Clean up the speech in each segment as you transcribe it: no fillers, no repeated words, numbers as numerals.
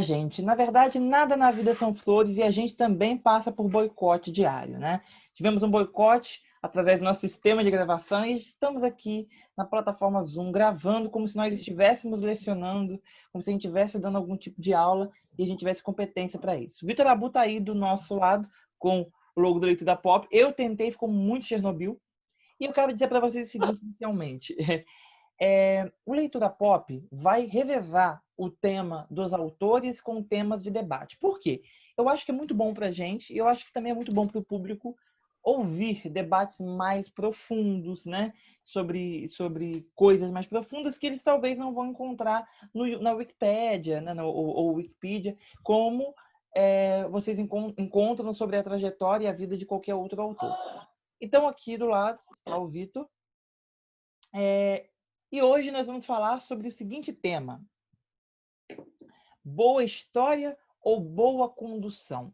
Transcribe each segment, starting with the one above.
Gente, na verdade, nada na vida são flores e a gente também passa por boicote diário, né? Tivemos um boicote através do nosso sistema de gravação e estamos aqui na plataforma Zoom gravando como se nós estivéssemos lecionando, como se a gente estivesse dando algum tipo de aula e a gente tivesse competência para isso. Vitor Abu está aí do nosso lado com o logo do Leitura da Pop. Eu tentei, ficou muito Chernobyl. E eu quero dizer para vocês o seguinte, inicialmente. O Leitura Pop vai revezar o tema dos autores com temas de debate. Por quê? Eu acho que é muito bom para a gente e eu acho que também é muito bom para o público ouvir debates mais profundos, né? Sobre coisas mais profundas que eles talvez não vão encontrar na Wikipédia, né? ou Wikipedia, como vocês encontram sobre a trajetória e a vida de qualquer outro autor. Então, aqui do lado está o Vitor. E hoje nós vamos falar sobre o seguinte tema: boa história ou boa condução?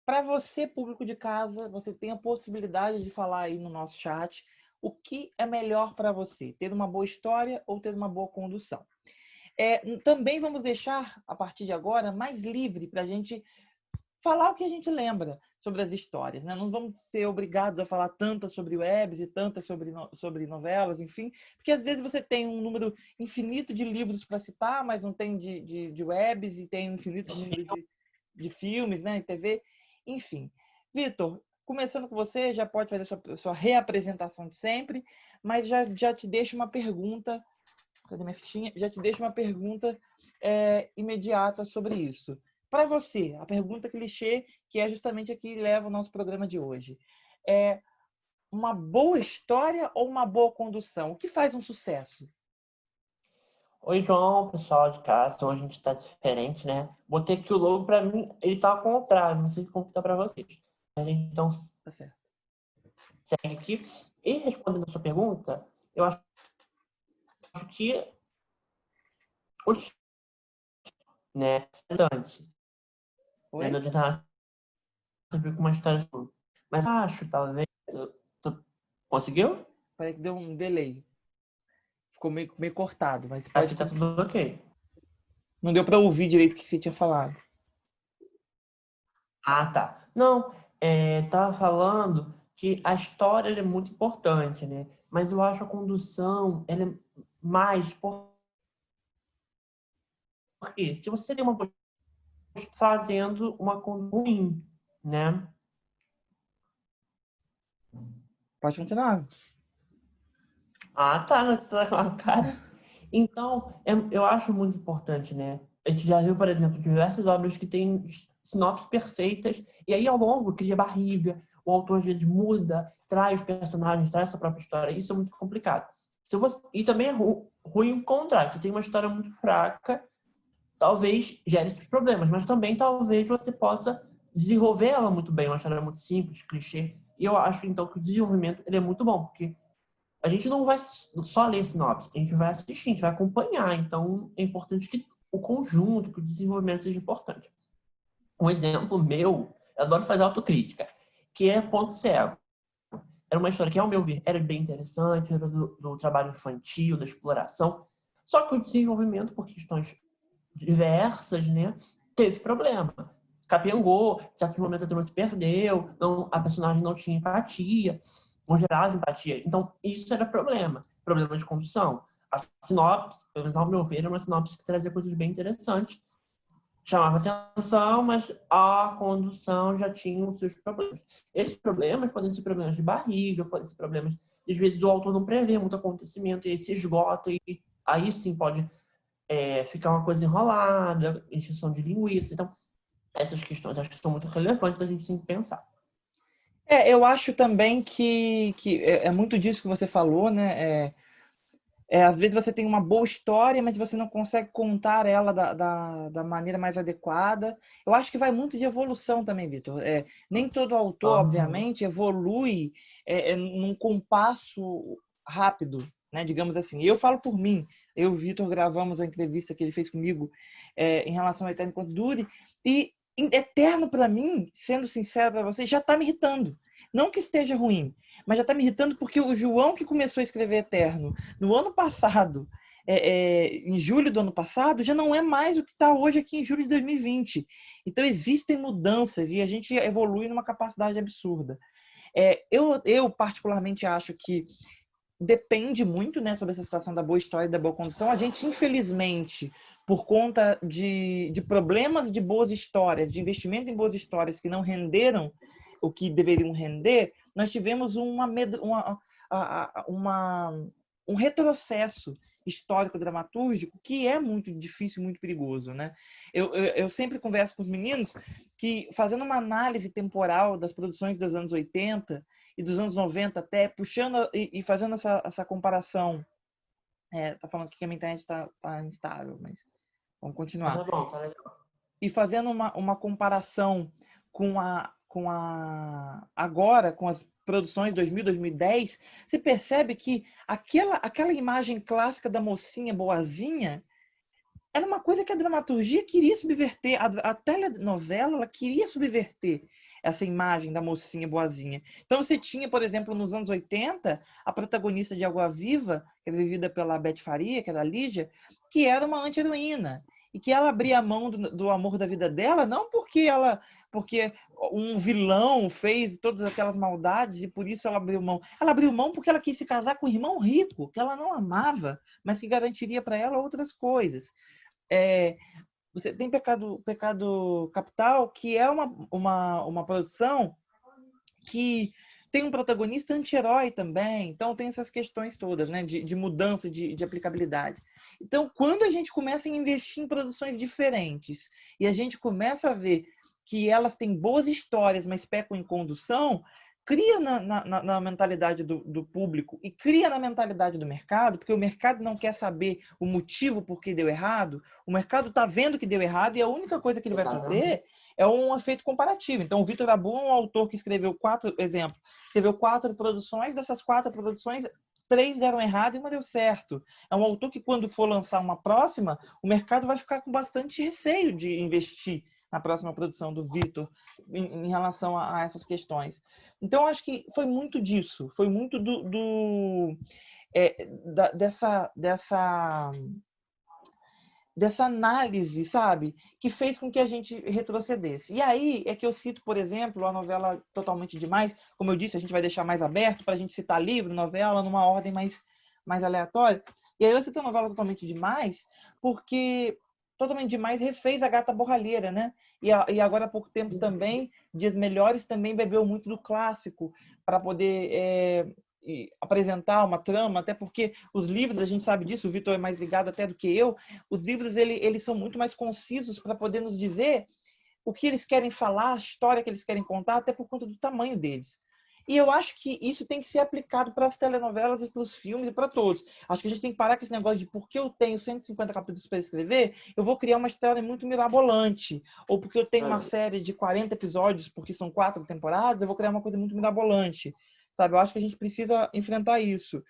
Para você, público de casa, você tem a possibilidade de falar aí no nosso chat o que é melhor para você, ter uma boa história ou ter uma boa condução. Também vamos deixar, a partir de agora, mais livre para a gente falar o que a gente lembra sobre as histórias, né? Não vamos ser obrigados a falar tantas sobre webs e tantas sobre novelas, enfim, porque às vezes você tem um número infinito de livros para citar, mas não tem de webs e tem um infinito número de filmes, né, e TV, enfim. Vitor, começando com você, já pode fazer sua reapresentação de sempre, mas já te deixo uma pergunta, cadê minha fichinha? Já te deixo uma pergunta imediata sobre isso. Para você, a pergunta clichê, que é justamente a que leva o nosso programa de hoje. É uma boa história ou uma boa condução? O que faz um sucesso? Oi, João, pessoal de casa. Então a gente tá diferente, né? Botei aqui o logo, pra mim, ele tá ao contrário. Não sei como tá pra vocês. A gente então Tá certo. segue aqui. E respondendo a sua pergunta, eu acho que né, antes, né, Oi? não adianta sempre com uma história sua. Mas acho, talvez. Conseguiu? Parece que deu um delay. Ficou meio cortado, mas pode Aqui tá continuar. tudo ok. Não deu para ouvir direito o que você tinha falado. Ah, tá. Não, tava falando que a história ela é muito importante, né? Mas eu acho a condução ela é mais porque se você tem uma fazendo uma condução ruim, né? Pode continuar. Ah, tá, não, você tá com a cara. Então, eu acho muito importante, né? A gente já viu, por exemplo, diversas obras que têm sinopses perfeitas, e aí ao longo cria barriga, o autor às vezes muda, traz os personagens, traz sua própria história. Isso é muito complicado. E também é ruim o contrário. Você tem uma história muito fraca, talvez gere esses problemas, mas também talvez você possa desenvolver ela muito bem, uma história muito simples, clichê. E eu acho, então, que o desenvolvimento ele é muito bom, porque a gente não vai só ler sinopse, a gente vai assistir, a gente vai acompanhar. Então, é importante que o conjunto, que o desenvolvimento seja importante. Um exemplo meu, eu adoro fazer autocrítica, que é Ponto Cego. Era uma história que, ao meu ver, era bem interessante, era do trabalho infantil, da exploração. Só que o desenvolvimento, por questões diversas, né, teve problema. Capengou, em certos momentos a turma se perdeu, a personagem não tinha empatia, não gerava empatia. Então, isso era problema de condução. A sinopse, pelo menos ao meu ver, era uma sinopse que trazia coisas bem interessantes, chamava atenção, mas a condução já tinha os seus problemas. Esses problemas podem ser problemas de barriga, podem ser problemas, às vezes o autor não prevê muito acontecimento e aí se esgota e aí sim pode ficar uma coisa enrolada, encheção de linguiça. Então, essas questões acho que são muito relevantes da gente tem que pensar. Eu acho também que é muito disso que você falou, né? Às vezes você tem uma boa história, mas você não consegue contar ela da maneira mais adequada. Eu acho que vai muito de evolução também, Vitor. Nem todo autor, obviamente, evolui num compasso rápido, né? Digamos assim. Eu falo por mim. Eu e o Vitor gravamos a entrevista que ele fez comigo em relação ao Eterno Enquanto Dure. E Eterno, para mim, sendo sincero para você, já está me irritando. Não que esteja ruim, mas já está me irritando porque o João que começou a escrever Eterno no ano passado, em julho do ano passado, já não é mais o que está hoje aqui em julho de 2020. Então, existem mudanças e a gente evolui numa capacidade absurda. Eu particularmente acho que depende muito, né, sobre essa situação da boa história e da boa condução. A gente, infelizmente, por conta de problemas de boas histórias, de investimento em boas histórias que não renderam o que deveriam render, nós tivemos um retrocesso histórico dramatúrgico que é muito difícil, muito perigoso, né? Eu sempre converso com os meninos que, fazendo uma análise temporal das produções dos anos 80 e dos anos 90 até, puxando e fazendo essa comparação. Tá falando que a minha internet tá instável, mas vamos Mas continuar. tá bom, tá legal. E fazendo uma comparação agora, com as produções 2000, 2010, você percebe que aquela imagem clássica da mocinha boazinha era uma coisa que a dramaturgia queria subverter, a telenovela ela queria subverter essa imagem da mocinha boazinha. Então você tinha, por exemplo, nos anos 80, a protagonista de Água Viva, que era vivida pela Beth Faria, que era a Lígia, que era uma anti-heroína. E que ela abria a mão do amor da vida dela, não porque um vilão fez todas aquelas maldades e por isso ela abriu mão. Ela abriu mão porque ela quis se casar com um irmão rico, que ela não amava, mas que garantiria para ela outras coisas. Você tem Pecado Capital, que é uma produção que tem um protagonista anti-herói também. Então, tem essas questões todas, né, de mudança de aplicabilidade. Então, quando a gente começa a investir em produções diferentes e a gente começa a ver que elas têm boas histórias, mas pecam em condução, cria na mentalidade do público e cria na mentalidade do mercado, porque o mercado não quer saber o motivo por que deu errado, o mercado está vendo que deu errado e a única coisa que ele vai fazer é um efeito comparativo. Então, o Vitor Abu é um autor que escreveu escreveu 4 produções, dessas 4 produções, 3 deram errado e uma deu certo. É um autor que, quando for lançar uma próxima, o mercado vai ficar com bastante receio de investir na próxima produção do Vitor em relação a essas questões. Então, acho que foi muito disso, foi muito dessa análise, sabe? Que fez com que a gente retrocedesse. E aí é que eu cito, por exemplo, a novela Totalmente Demais. Como eu disse, a gente vai deixar mais aberto para a gente citar livro, novela, numa ordem mais aleatória. E aí eu cito a novela Totalmente Demais porque Totalmente Demais refez a Gata Borralheira, né? E agora há pouco tempo também, Dias Melhores também bebeu muito do clássico para poder apresentar uma trama, até porque os livros, a gente sabe disso, o Vitor é mais ligado até do que eu, os livros eles são muito mais concisos para poder nos dizer o que eles querem falar, a história que eles querem contar, até por conta do tamanho deles. E eu acho que isso tem que ser aplicado para as telenovelas e para os filmes e para todos. Acho que a gente tem que parar com esse negócio de porque eu tenho 150 capítulos para escrever, eu vou criar uma história muito mirabolante. Ou porque eu tenho uma série de 40 episódios, porque são 4 temporadas, eu vou criar uma coisa muito mirabolante. Sabe? Eu acho que a gente precisa enfrentar isso.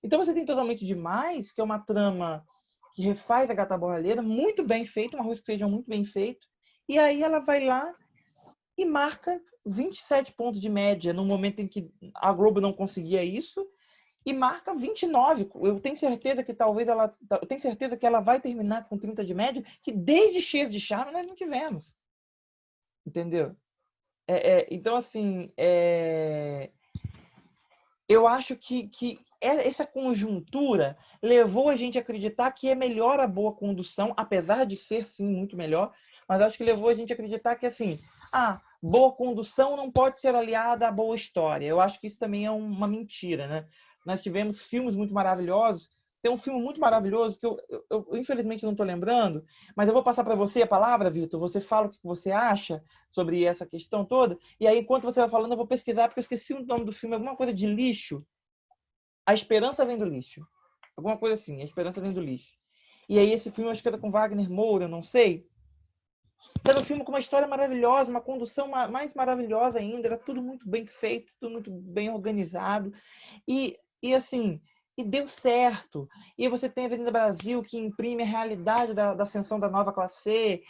Então você tem Totalmente Demais, que é uma trama que refaz a Gata Borralheira, muito bem feito, um arroz com feijão muito bem feito. E aí ela vai lá e marca 27 pontos de média no momento em que a Globo não conseguia isso e marca 29. Eu tenho certeza que eu tenho certeza que ela vai terminar com 30 de média, que desde Cheios de Charme nós não tivemos. Entendeu? Então, assim, eu acho que essa conjuntura levou a gente a acreditar que é melhor a boa condução, apesar de ser, sim, muito melhor, mas acho que levou a gente a acreditar que, assim, boa condução não pode ser aliada à boa história. Eu acho que isso também é uma mentira, né? Nós tivemos filmes muito maravilhosos. Tem um filme muito maravilhoso que eu infelizmente não estou lembrando, mas eu vou passar para você a palavra, Vitor. Você fala o que você acha sobre essa questão toda. E aí, enquanto você vai falando, eu vou pesquisar, porque eu esqueci o nome do filme, alguma coisa de lixo. A Esperança Vem do Lixo. Alguma coisa assim, A Esperança Vem do Lixo. E aí, esse filme, eu acho que era com Wagner Moura, não sei. Era um filme com uma história maravilhosa, uma condução mais maravilhosa ainda, era tudo muito bem feito, tudo muito bem organizado. E assim, e deu certo. E você tem a Avenida Brasil, que imprime a realidade da ascensão da nova classe C,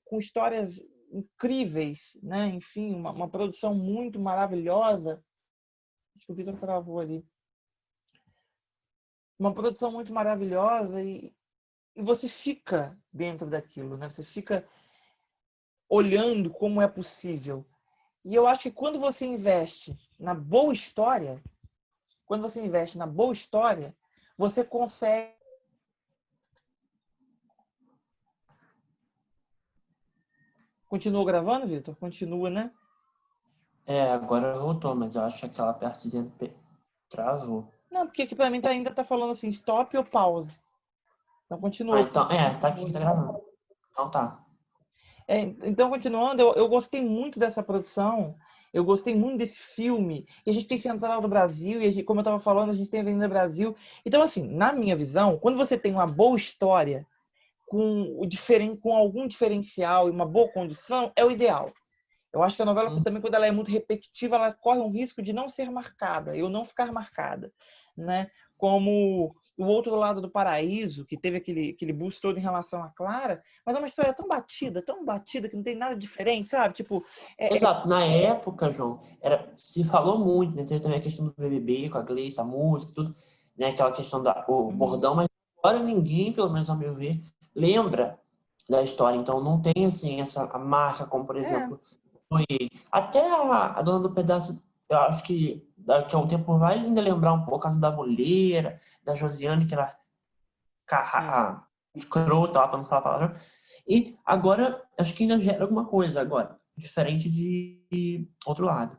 com histórias incríveis, né? Enfim, uma produção muito maravilhosa. Acho que o Vitor travou ali. uma produção muito maravilhosa e você fica dentro daquilo, né? Você fica olhando como é possível. E eu acho que quando você investe na boa história, você consegue. Continua gravando, Vitor? Continua, né? Agora voltou, mas eu acho que aquela partezinha travou. Não, porque aqui pra mim ainda tá falando assim, stop ou pause. Então continua. Então, tá aqui, tá gravando. Então tá. Então, continuando, eu gostei muito dessa produção, eu gostei muito desse filme. E a gente tem Central do Brasil, e como eu estava falando, a gente tem Avenida Brasil. Então, assim, na minha visão, quando você tem uma boa história, com algum diferencial e uma boa condução, é o ideal. Eu acho que a novela também, quando ela é muito repetitiva, ela corre um risco de não ser marcada, eu não ficar marcada, né? Como O Outro Lado do Paraíso, que teve aquele boost todo em relação à Clara, mas é uma história tão batida, que não tem nada diferente, sabe? Tipo, Exato, na época, João, se falou muito, né? Teve também a questão do BBB, com a Gleice, a música, tudo, né? Aquela questão do bordão, mas agora ninguém, pelo menos ao meu ver, lembra da história. Então não tem, assim, a marca, como por exemplo, foi até a dona do pedaço, eu acho que daqui a um tempo vai ainda lembrar um pouco a casa da Boleira, da Josiane, que era escrota, para não falar a palavra. E agora, acho que ainda gera alguma coisa agora, diferente de Outro Lado.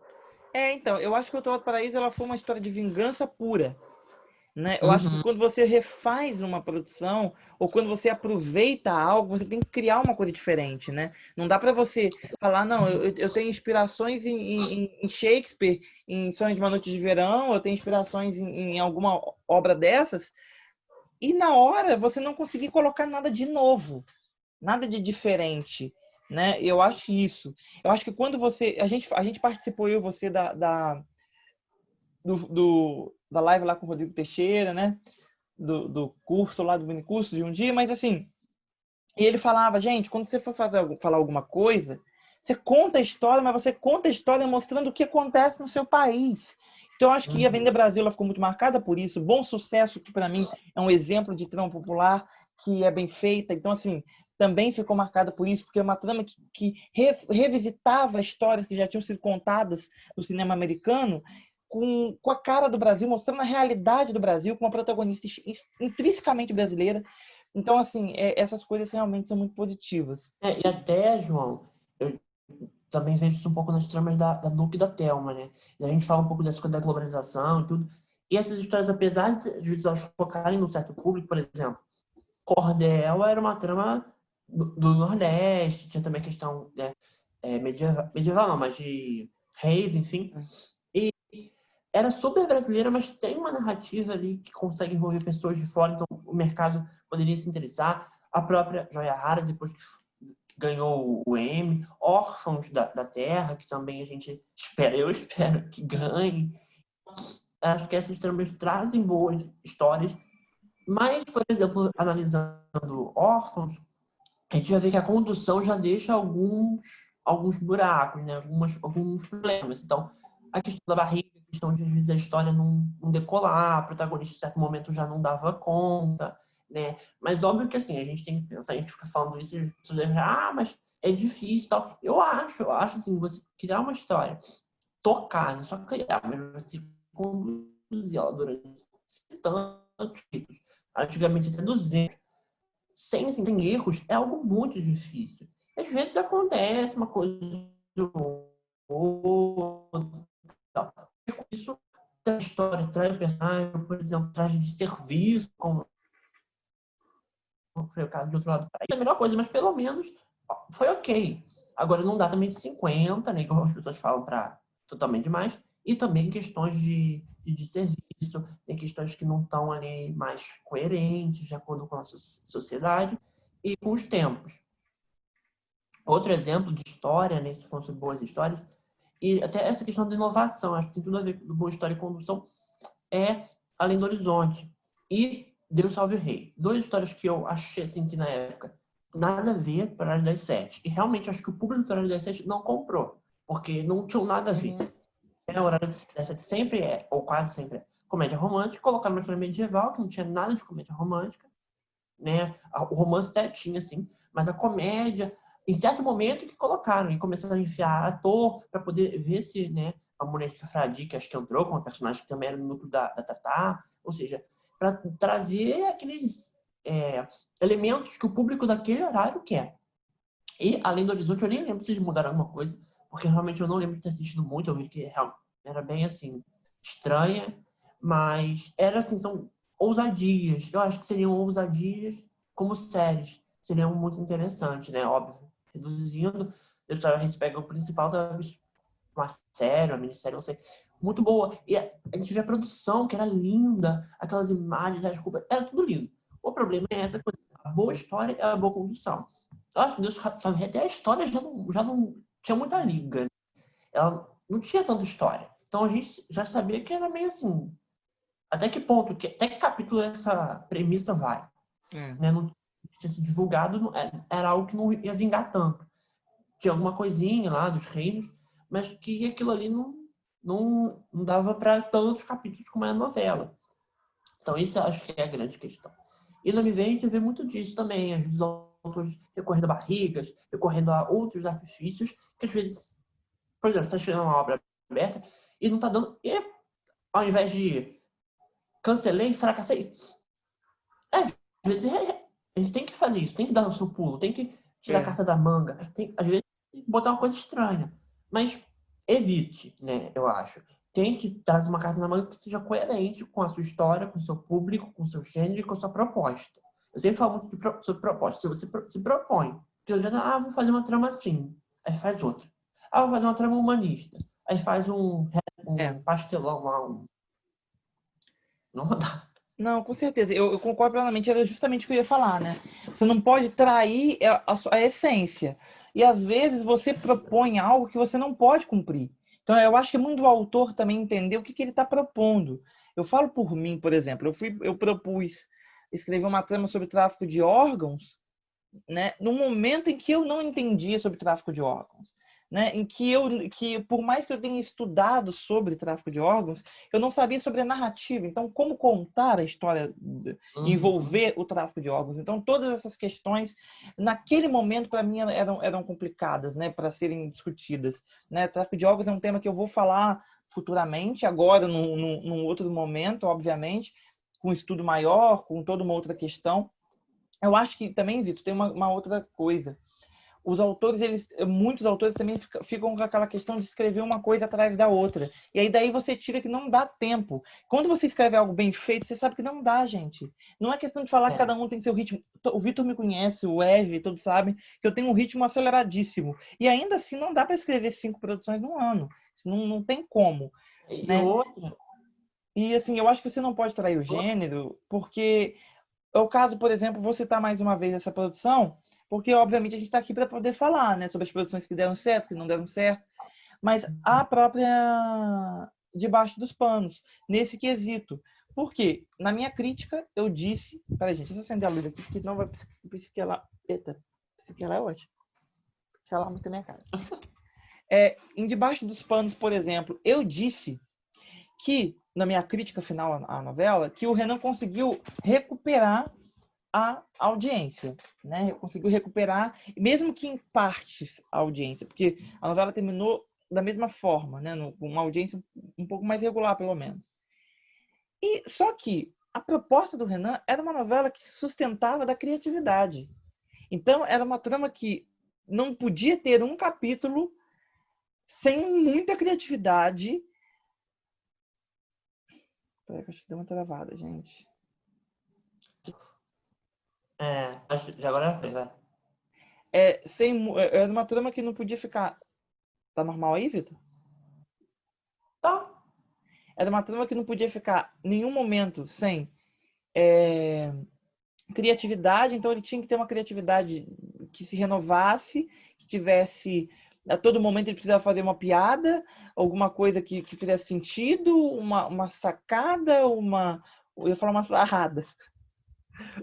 então, eu acho que O Outro Lado do Paraíso ela foi uma história de vingança pura. Né? Eu acho que Uhum. quando você refaz uma produção ou quando você aproveita algo, você tem que criar uma coisa diferente, né? Não dá para você falar, não, eu tenho inspirações em Shakespeare, em Sonho de uma Noite de Verão, eu tenho inspirações em alguma obra dessas, e na hora você não conseguir colocar nada de novo, nada de diferente, né? Eu acho isso. Eu acho que quando a gente participou, eu e você, da live lá com o Rodrigo Teixeira, né? Do curso lá, do mini curso de um dia, mas assim, e ele falava, gente, quando você for falar alguma coisa, você conta a história, mas você conta a história mostrando o que acontece no seu país. Então, eu acho que a Avenida Brasil ela ficou muito marcada por isso. Bom Sucesso, que para mim é um exemplo de trama popular que é bem feita. Então, assim, também ficou marcada por isso, porque é uma trama que revisitava histórias que já tinham sido contadas no cinema americano com a cara do Brasil, mostrando a realidade do Brasil, com uma protagonista intrinsecamente brasileira. Então, assim, essas coisas realmente são muito positivas. E até, João, eu também vejo isso um pouco nas tramas da Nuke e da Thelma, né? E a gente fala um pouco dessa coisa da globalização e tudo. E essas histórias, apesar de às vezes elas focarem no certo público, por exemplo, Cordel era uma trama do Nordeste, tinha também a questão, né, medieval não, mas de reis, enfim. E era super brasileira, mas tem uma narrativa ali que consegue envolver pessoas de fora, então o mercado poderia se interessar. A própria Joia Rara, depois que ganhou o Emmy, Órfãos da Terra, que também a gente espera, eu espero que ganhe. Acho que essas tramas trazem boas histórias, mas, por exemplo, analisando Órfãos, a gente vai ver que a condução já deixa alguns buracos, né? Alguns problemas. Então, a questão da barriga, a questão de às vezes a história não decolar, o protagonista em certo momento já não dava conta, né? Mas óbvio que assim, a gente tem que pensar, a gente fica falando isso e as pessoas devem, mas é difícil e tal. Eu acho assim, você criar uma história, tocar, não só criar, mas você conduzir ela durante tantos títulos, antigamente até 200, sem, assim, sem erros, é algo muito difícil. Às vezes acontece uma coisa ou outra. Isso traz história, traz personagem, por exemplo, traz de serviço, como foi o caso de Outro Lado do Paraíso. É a melhor coisa, mas pelo menos foi ok. Agora não dá também de 50, né? Como as pessoas falam para totalmente demais. E também questões de serviço, tem questões que não estão ali mais coerentes, de acordo com a sociedade e com os tempos. Outro exemplo de história, né? Que são sobre boas histórias, e até essa questão da inovação, acho que tem tudo a ver com boa história e condução, é Além do Horizonte e Deus Salve o Rei. Duas histórias que eu achei assim que na época nada a ver para Horário das Sete. E realmente acho que o público do Horário das Sete não comprou, porque não tinha nada a ver. O Horário das Sete sempre é, ou quase sempre é, comédia romântica, colocaram uma história medieval, que não tinha nada de comédia romântica, né? O romance até tinha, assim, mas a comédia, em certo momento que colocaram, e começaram a enfiar ator para poder ver se, né, a Mônica Fradi, que acho que entrou com uma personagem que também era no núcleo da Tatá, ou seja, para trazer aqueles elementos que o público daquele horário quer. E, além do Horizonte, eu nem lembro se eles mudaram alguma coisa, porque realmente eu não lembro de ter assistido muito, eu vi que era bem, assim, estranha, mas era, assim, são ousadias. Eu acho que seriam ousadias como séries. Seriam muito interessantes, né? Óbvio. Reduzindo, eu só pega o principal da uma série, uma minissérie, não sei. Muito boa. E a gente vê a produção, que era linda, aquelas imagens, as roupas, era tudo lindo. O problema é essa coisa. A boa história é a boa condução. Eu acho que Deus sabe, até a história já não tinha muita liga. Ela não tinha tanta história. Então a gente já sabia que era meio assim. Até que ponto, até que capítulo essa premissa vai? Né? Não tinha sido divulgado, era algo que não ia vingar tanto. Tinha alguma coisinha lá dos reinos, mas que aquilo ali não dava para tantos capítulos como é a novela. Então isso eu acho que é a grande questão. E no MV a gente vê muito disso também, às vezes os autores recorrendo a barrigas, recorrendo a outros artifícios, que às vezes, por exemplo, você está escrevendo uma obra aberta e não está dando... E ao invés de cancelei, fracassei, às vezes a gente tem que fazer isso, tem que dar o seu pulo, tem que tirar a carta da manga, às vezes tem que botar uma coisa estranha. Mas evite, né, eu acho. Tente trazer uma carta na manga que seja coerente com a sua história, com o seu público, com o seu gênero e com a sua proposta. Eu sempre falo muito sobre proposta. Se você se propõe, que eu já, vou fazer uma trama assim, aí faz outra. Vou fazer uma trama humanista, aí faz um pastelão lá, não dá. Não, com certeza. Eu concordo plenamente. Era justamente o que eu ia falar, né? Você não pode trair a essência. E às vezes você propõe algo que você não pode cumprir. Então eu acho que é muito do autor também entender o que ele está propondo. Eu falo por mim, por exemplo. Eu propus escrever uma trama sobre tráfico de órgãos, né? No momento em que eu não entendia sobre tráfico de órgãos. Né, em que por mais que eu tenha estudado sobre tráfico de órgãos, eu não sabia sobre a narrativa. Então, como contar a história, envolver o tráfico de órgãos? Então, todas essas questões, naquele momento, para mim, eram complicadas, né, para serem discutidas. Né? Tráfico de órgãos é um tema que eu vou falar futuramente, agora, num outro momento, obviamente, com um estudo maior, com toda uma outra questão. Eu acho que também, Vitor, tem uma outra coisa. Os autores, muitos autores também ficam com aquela questão de escrever uma coisa atrás da outra. E aí daí você tira que não dá tempo. Quando você escreve algo bem feito, você sabe que não dá, gente. Não é questão de falar que cada um tem seu ritmo. O Vitor me conhece, o Eve, todos sabem que eu tenho um ritmo aceleradíssimo. E ainda assim não dá para escrever 5 produções num ano. Não tem como. E né? outra... E assim, eu acho que você não pode trair o gênero, porque é o caso, por exemplo, vou citar mais uma vez essa produção, porque obviamente a gente está aqui para poder falar, né, sobre as produções que deram certo, que não deram certo, mas a própria Debaixo dos Panos, nesse quesito. Por quê? Na minha crítica, eu disse... Peraí, gente, deixa eu acender a luz aqui, porque não vai psiquelar... Eita, psiquelar é ótimo. Psiquelar muito a minha cara. Em Debaixo dos Panos, por exemplo, eu disse que, na minha crítica final à novela, que o Renan conseguiu recuperar a audiência, né? Conseguiu recuperar, mesmo que em partes, a audiência, porque a novela terminou da mesma forma, né? Com uma audiência um pouco mais regular, pelo menos. E só que a proposta do Renan era uma novela que se sustentava da criatividade. Então, era uma trama que não podia ter um capítulo sem muita criatividade. Peraí, que eu acho que deu uma travada, gente. Já agora fez, né? Era uma trama que não podia ficar... Tá normal aí, Vitor? Tá. Era uma trama que não podia ficar em nenhum momento sem criatividade, então ele tinha que ter uma criatividade que se renovasse, que tivesse... A todo momento ele precisava fazer uma piada, alguma coisa que fizesse sentido, uma sacada, eu ia falar uma sarrada,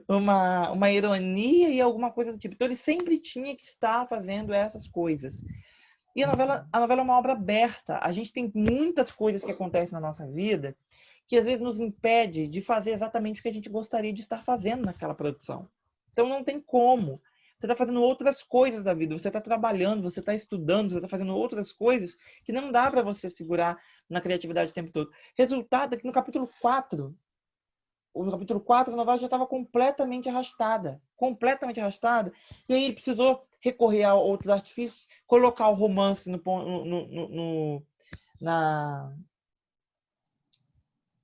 uma ironia e alguma coisa do tipo. Então ele sempre tinha que estar fazendo essas coisas. E a novela é uma obra aberta. A gente tem muitas coisas que acontecem na nossa vida que às vezes nos impede de fazer exatamente o que a gente gostaria de estar fazendo naquela produção. Então não tem como. Você está fazendo outras coisas da vida, você está trabalhando, você está estudando, você está fazendo outras coisas que não dá para você segurar na criatividade o tempo todo. Resultado é que no capítulo 4, a novela já estava completamente arrastada. Completamente arrastada. E aí ele precisou recorrer a outros artifícios, colocar o romance na...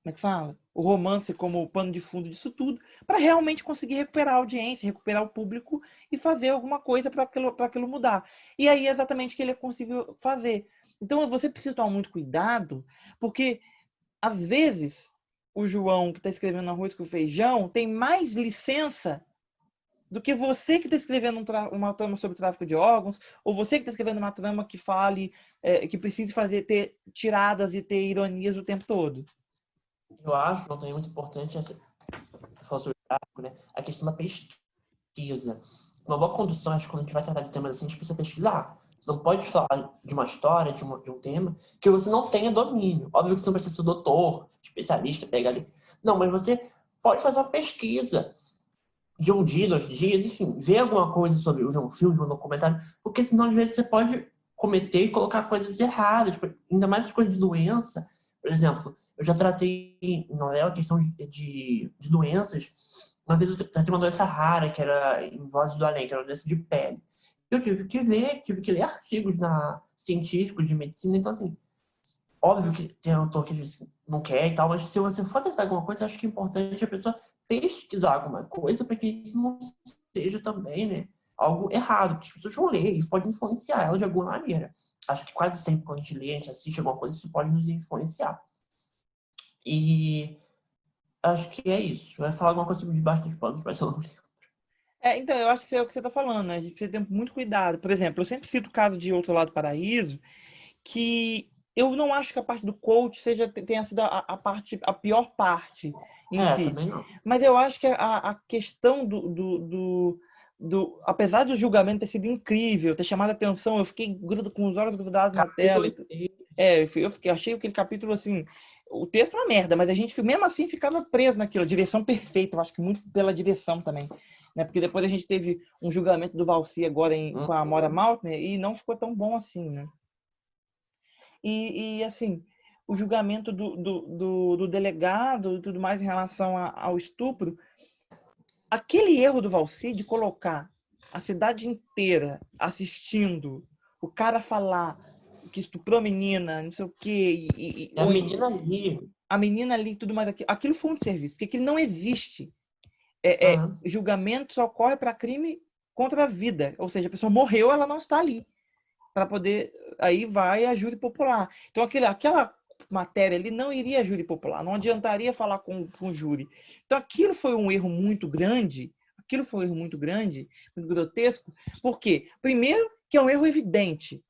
Como é que fala? O romance como pano de fundo disso tudo, para realmente conseguir recuperar a audiência, recuperar o público e fazer alguma coisa para aquilo mudar. E aí é exatamente o que ele conseguiu fazer. Então você precisa tomar muito cuidado, porque às vezes o João que está escrevendo Arroz com Feijão tem mais licença do que você que está escrevendo uma trama sobre tráfico de órgãos, ou você que está escrevendo uma trama que fale, que precise ter tiradas e ter ironias o tempo todo. Eu acho, não é muito importante essa sobre o tráfico, né? A questão da pesquisa. Uma boa condução, acho que quando a gente vai tratar de temas assim, a gente precisa pesquisar. Você não pode falar de uma história, de um tema, que você não tenha domínio. Óbvio que você não precisa ser doutor, especialista, PhD. Não, mas você pode fazer uma pesquisa de um dia, 2 dias, enfim, ver alguma coisa sobre um filme, um documentário, porque senão às vezes você pode cometer e colocar coisas erradas, ainda mais coisas de doença. Por exemplo, eu já tratei em novela a questão de doenças. Uma vez eu tratei uma doença rara, que era em Vozes do Além, que era uma doença de pele. Eu tive que ver, tive que ler artigos científicos de medicina. Então, assim, óbvio que tem autor que não quer e tal, mas se você for tratar alguma coisa, acho que é importante a pessoa pesquisar alguma coisa para que isso não seja também, né, algo errado, porque as pessoas vão ler, isso pode influenciar elas de alguma maneira. Acho que quase sempre quando a gente lê, a gente assiste alguma coisa, isso pode nos influenciar. E acho que é isso. Vai falar alguma coisa sobre debaixo dos panos, mas eu não lembro. Então, eu acho que é o que você está falando, né? A gente precisa ter muito cuidado. Por exemplo, eu sempre cito o caso de Outro Lado do Paraíso, que eu não acho que a parte do coach tenha sido a pior parte em si. Também não. Mas eu acho que a questão apesar do julgamento ter sido incrível, ter chamado a atenção, eu fiquei com os olhos grudados na tela. Achei aquele capítulo assim. O texto é uma merda, mas a gente mesmo assim ficava preso naquilo. A direção perfeita, eu acho que muito pela direção também. Né? Porque depois a gente teve um julgamento do Valci agora com a Amora Maltner e não ficou tão bom assim, né? E assim, o julgamento do delegado e tudo mais em relação ao estupro, aquele erro do Valci de colocar a cidade inteira assistindo o cara falar que estuprou a menina, não sei o quê, A menina ali. A menina ali e tudo mais, aquilo foi um desserviço, porque aquilo não existe. Julgamento só ocorre para crime contra a vida, ou seja, a pessoa morreu, ela não está ali para poder, aí vai a júri popular. Então aquela matéria ali não iria a júri popular, não adiantaria falar com o júri. Então aquilo foi um erro muito grande, muito grotesco, porque primeiro que é um erro evidente.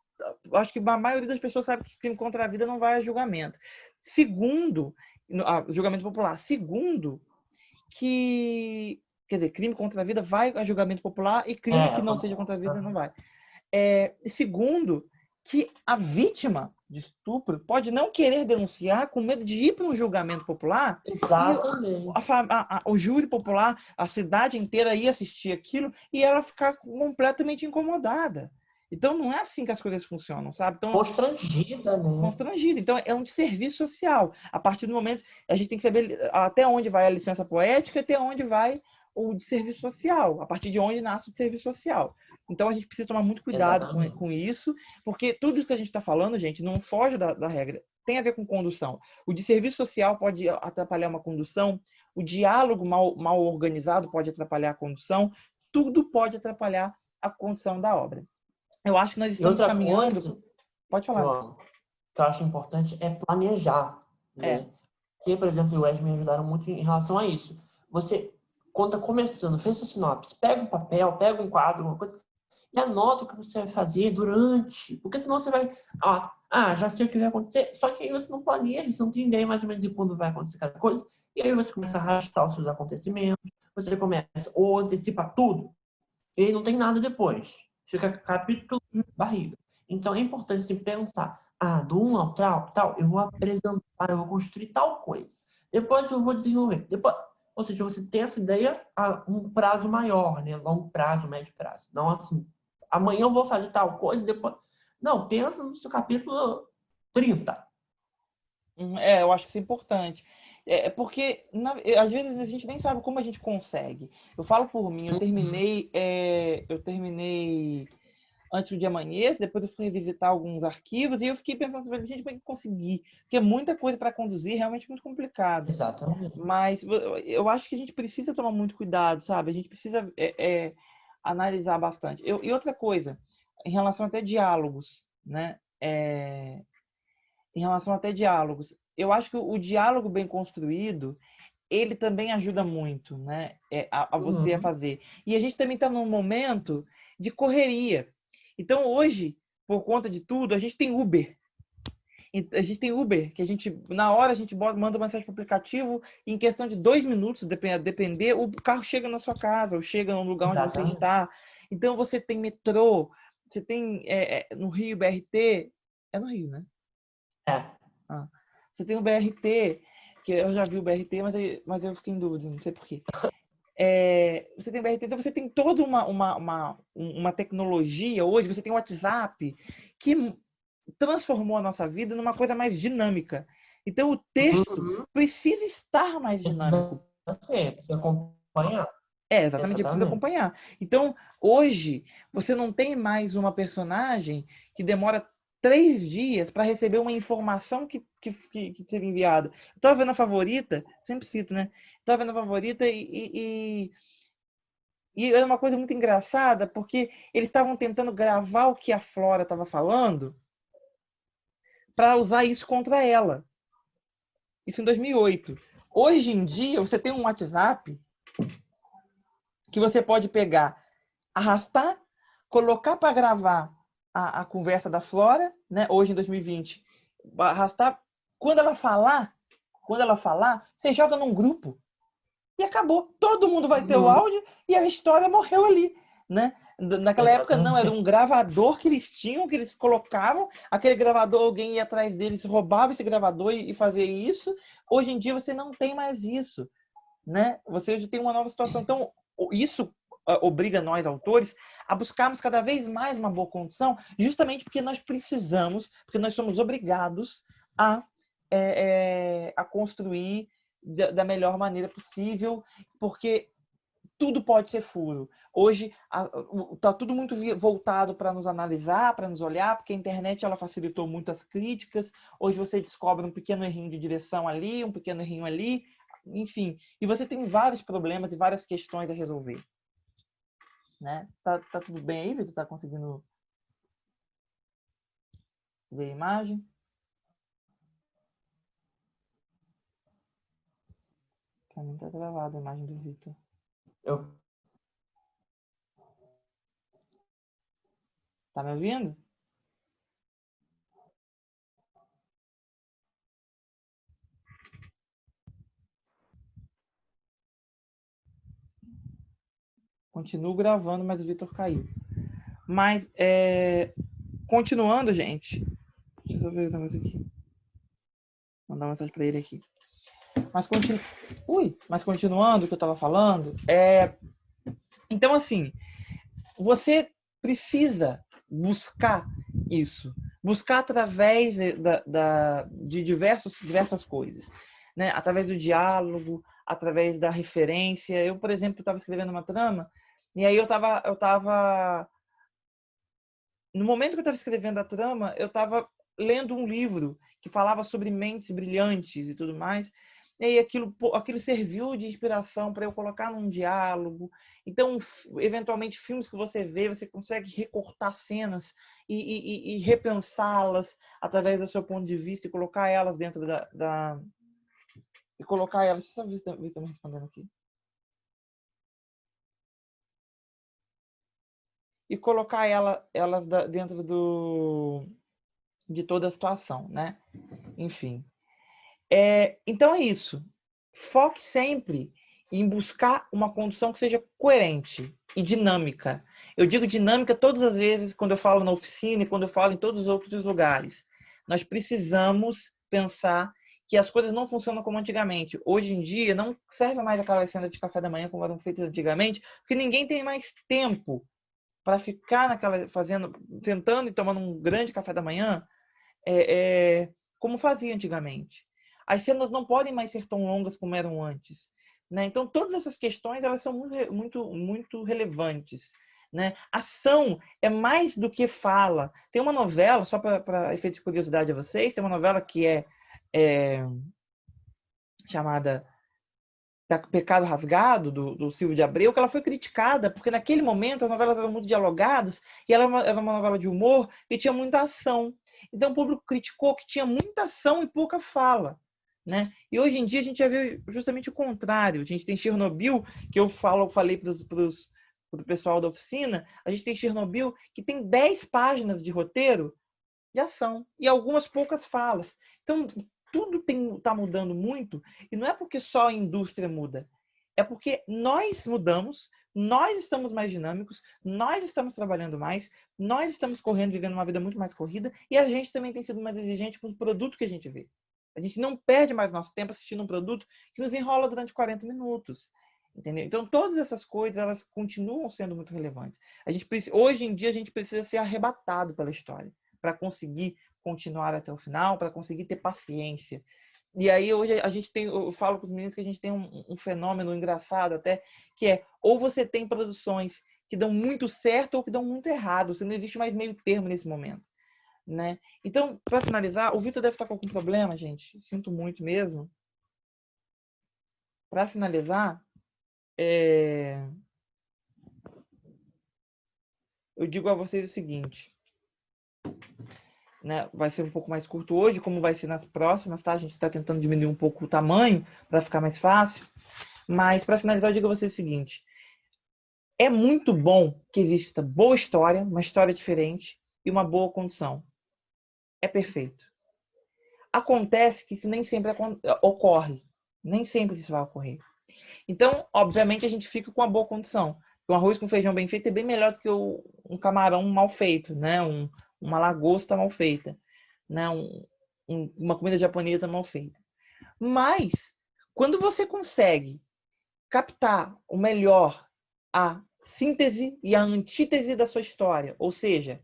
Eu acho que a maioria das pessoas sabe que crime contra a vida não vai a julgamento. Segundo, julgamento popular. Segundo, que quer dizer, crime contra a vida vai a julgamento popular e crime que não seja contra a vida não vai. Segundo, que a vítima de estupro pode não querer denunciar com medo de ir para um julgamento popular. Exatamente. E o júri popular, a cidade inteira ia assistir aquilo e ela ficar completamente incomodada. Então não é assim que as coisas funcionam, sabe? Então, constrangida, né? Constrangida. Então é um desserviço social. A partir do momento, a gente tem que saber até onde vai a licença poética e até onde vai o desserviço social. A partir de onde nasce o desserviço social. Então a gente precisa tomar muito cuidado com isso, porque tudo isso que a gente está falando, gente, não foge da regra. Tem a ver com condução. O desserviço social pode atrapalhar uma condução, o diálogo mal organizado pode atrapalhar a condução, tudo pode atrapalhar a condução da obra. Eu acho que nós estamos caminhando. Pode falar. João, que eu acho importante é planejar, né? Que, por exemplo, o Wes me ajudaram muito em relação a isso. Você, quando está começando, fez sua sinopse, pega um papel, pega um quadro, alguma coisa, e anota o que você vai fazer durante. Porque senão você vai... já sei o que vai acontecer. Só que aí você não planeja, você não tem ideia mais ou menos de quando vai acontecer cada coisa. E aí você começa a arrastar os seus acontecimentos. Você começa ou antecipa tudo. E aí não tem nada depois. Fica capítulo de barriga. Então é importante sempre pensar, do 1 ao tal, eu vou apresentar, eu vou construir tal coisa. depois eu vou desenvolver. Depois, ou seja, você tem essa ideia a um prazo maior, né? Longo prazo, médio prazo. Não assim, amanhã eu vou fazer tal coisa, depois. Não, pensa no seu capítulo 30. Eu acho que isso é importante. Porque, às vezes, a gente nem sabe como a gente consegue. Eu falo por mim, Uhum. eu terminei antes do dia amanhecer, depois eu fui revisitar alguns arquivos e eu fiquei pensando sobre, gente, como é que eu consegui? Porque é muita coisa para conduzir, realmente muito complicado. Exatamente. Mas eu acho que a gente precisa tomar muito cuidado, sabe? A gente precisa analisar bastante. E outra coisa, em relação até diálogos, né? Em relação até diálogos, eu acho que o diálogo bem construído, ele também ajuda muito, né? A você a Uhum. fazer. E a gente também está num momento de correria. Então, hoje, por conta de tudo, a gente tem Uber. A gente tem Uber, que na hora a gente manda uma mensagem para o aplicativo e em questão de 2 minutos, depender, o carro chega na sua casa ou chega no lugar onde você Exatamente. está. Então você tem metrô, você tem no Rio BRT, é no Rio, né? É. Ah, você tem o BRT, que eu já vi o BRT, mas eu fiquei em dúvida, não sei por quê. Você tem o BRT, então você tem toda uma tecnologia hoje, você tem o WhatsApp, que transformou a nossa vida numa coisa mais dinâmica. Então, o texto Uhum. precisa estar mais Precisa dinâmico. ser, precisa acompanhar. Exatamente, precisa Exatamente. acompanhar. Então, hoje, você não tem mais uma personagem que demora 3 dias para receber uma informação que seria enviada. Eu estava vendo a favorita, sempre cito, né? Estava vendo a favorita e era uma coisa muito engraçada, porque eles estavam tentando gravar o que a Flora estava falando para usar isso contra ela. Isso em 2008. Hoje em dia, você tem um WhatsApp que você pode pegar, arrastar, colocar para gravar a conversa da Flora, né? Hoje em 2020, arrastar. Quando ela falar, você joga num grupo e acabou. Todo mundo vai ter o Uhum. áudio e a história morreu ali, né? Naquela época não, era Exatamente. um gravador que eles tinham, que eles colocavam, aquele gravador, alguém ia atrás deles, roubava esse gravador e fazia isso. Hoje em dia você não tem mais isso, né? Você hoje tem uma nova situação. Então, isso obriga nós, autores, a buscarmos cada vez mais uma boa condição, justamente porque nós precisamos, porque nós somos obrigados a, a construir da melhor maneira possível, porque tudo pode ser furo. Hoje está tudo muito voltado para nos analisar, para nos olhar, porque a internet ela facilitou muitas críticas. Hoje você descobre um pequeno errinho de direção ali, um pequeno errinho ali, enfim. E você tem vários problemas e várias questões a resolver. Né? Tá tudo bem aí, Vitor? Tá conseguindo ver a imagem? Para mim tá travada a imagem do Vitor. Eu, Tá me ouvindo? Continuo gravando, mas o Vitor caiu. Mas, continuando, gente. Deixa eu ver o negócio aqui. Mandar uma mensagem para ele aqui. Mas continuando o que eu estava falando, então assim, você precisa buscar isso, buscar através de diversas coisas, né? Através do diálogo, através da referência. Eu, por exemplo, estava escrevendo uma trama e aí eu estava no momento que eu estava escrevendo a trama, eu estava lendo um livro que falava sobre mentes brilhantes e tudo mais. E aí aquilo serviu de inspiração para eu colocar num diálogo. Então, eventualmente, filmes que você vê, você consegue recortar cenas e repensá-las através do seu ponto de vista e colocar elas dentro e colocar elas. Deixa eu só ver se estão me respondendo aqui. E colocar elas dentro de toda a situação, né? Enfim. Então é isso. Foque sempre em buscar uma condução que seja coerente e dinâmica. Eu digo dinâmica todas as vezes quando eu falo na oficina e quando eu falo em todos os outros lugares. Nós precisamos pensar que as coisas não funcionam como antigamente. Hoje em dia, não serve mais aquelas cenas de café da manhã como eram feitas antigamente, porque ninguém tem mais tempo para ficar sentando e tomando um grande café da manhã, como fazia antigamente. As cenas não podem mais ser tão longas como eram antes, né? Então, todas essas questões elas são muito relevantes, né? Ação é mais do que fala. Tem uma novela, só para efeito de curiosidade a vocês, tem uma novela que é chamada Pecado Rasgado, do Silvio de Abreu, que ela foi criticada, porque naquele momento as novelas eram muito dialogadas, e ela era uma novela de humor e tinha muita ação. Então o público criticou que tinha muita ação e pouca fala. Né? E hoje em dia a gente já vê justamente o contrário. A gente tem Chernobyl, que eu falei para o pessoal da oficina, a gente tem Chernobyl que tem 10 páginas de roteiro de ação e algumas poucas falas. Então, tudo está mudando muito, e não é porque só a indústria muda, é porque nós mudamos, nós estamos mais dinâmicos, nós estamos trabalhando mais, nós estamos correndo, vivendo uma vida muito mais corrida, e a gente também tem sido mais exigente com o produto que a gente vê. A gente não perde mais nosso tempo assistindo um produto que nos enrola durante 40 minutos. Entendeu? Então, todas essas coisas, elas continuam sendo muito relevantes. Hoje em dia, a gente precisa ser arrebatado pela história para conseguir continuar até o final, para conseguir ter paciência. E aí hoje a gente tem, eu falo com os meninos que a gente tem um fenômeno engraçado até, que é ou você tem produções que dão muito certo ou que dão muito errado. Você não existe mais meio termo nesse momento, né? Então, para finalizar, o Vitor deve estar com algum problema, gente. Sinto muito mesmo. Para finalizar, eu digo a vocês o seguinte. Né, vai ser um pouco mais curto hoje, como vai ser nas próximas, tá? A gente está tentando diminuir um pouco o tamanho para ficar mais fácil. Mas, para finalizar, eu digo a vocês o seguinte. É muito bom que exista boa história, uma história diferente e uma boa condução. É perfeito. Acontece que isso nem sempre ocorre. Nem sempre isso vai ocorrer. Então, obviamente, a gente fica com uma boa condição. Um arroz com feijão bem feito é bem melhor do que um camarão mal feito, né? Uma lagosta mal feita, né? Uma comida japonesa mal feita. Mas, quando você consegue captar o melhor, a síntese e a antítese da sua história, ou seja,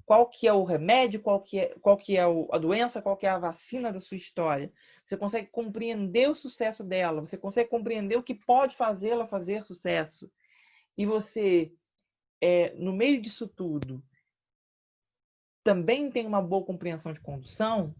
qual que é o remédio, qual que é a doença, qual que é a vacina da sua história. Você consegue compreender o sucesso dela, você consegue compreender o que pode fazê-la fazer sucesso. E você, no meio disso tudo, também tem uma boa compreensão de condução,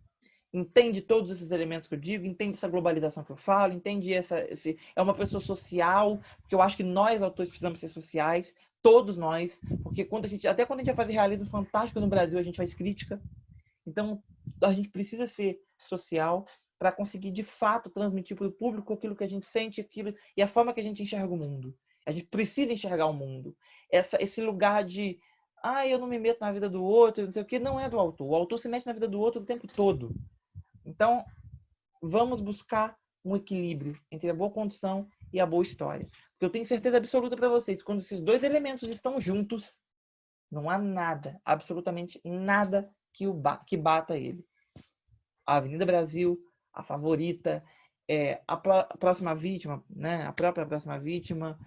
entende todos esses elementos que eu digo, entende essa globalização que eu falo, entende é uma pessoa social, porque eu acho que nós, autores, precisamos ser sociais, todos nós, porque até quando a gente vai fazer realismo fantástico no Brasil, a gente faz crítica. Então, a gente precisa ser social para conseguir, de fato, transmitir para o público aquilo que a gente sente e a forma que a gente enxerga o mundo. A gente precisa enxergar o mundo. Esse lugar de, eu não me meto na vida do outro, não sei o que, não é do autor. O autor se mete na vida do outro o tempo todo. Então, vamos buscar um equilíbrio entre a boa condução e a boa história. Porque eu tenho certeza absoluta para vocês, quando esses dois elementos estão juntos, não há nada, absolutamente nada que bata ele. A Avenida Brasil, a Favorita, a Próxima Vítima, né? A própria Próxima Vítima,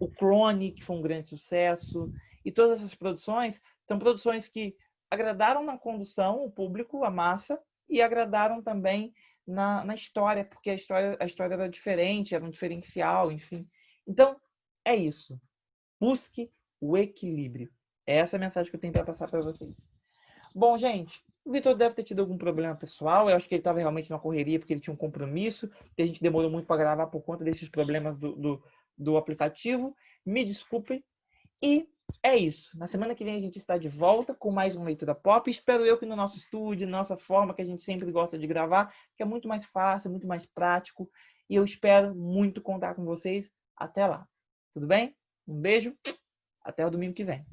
o Clone, que foi um grande sucesso, e todas essas produções são produções que agradaram na condução, o público, a massa, e agradaram também na história, porque a história era diferente, era um diferencial, enfim. Então, é isso. Busque o equilíbrio. É essa a mensagem que eu tenho para passar para vocês. Bom, gente, o Vitor deve ter tido algum problema pessoal. Eu acho que ele estava realmente na correria porque ele tinha um compromisso. Que a gente demorou muito para gravar por conta desses problemas do aplicativo. Me desculpem. E é isso. Na semana que vem a gente está de volta com mais uma leitura pop. Espero eu que no nosso estúdio, nossa forma que a gente sempre gosta de gravar, que é muito mais fácil, muito mais prático. E eu espero muito contar com vocês. Até lá. Tudo bem? Um beijo. Até o domingo que vem.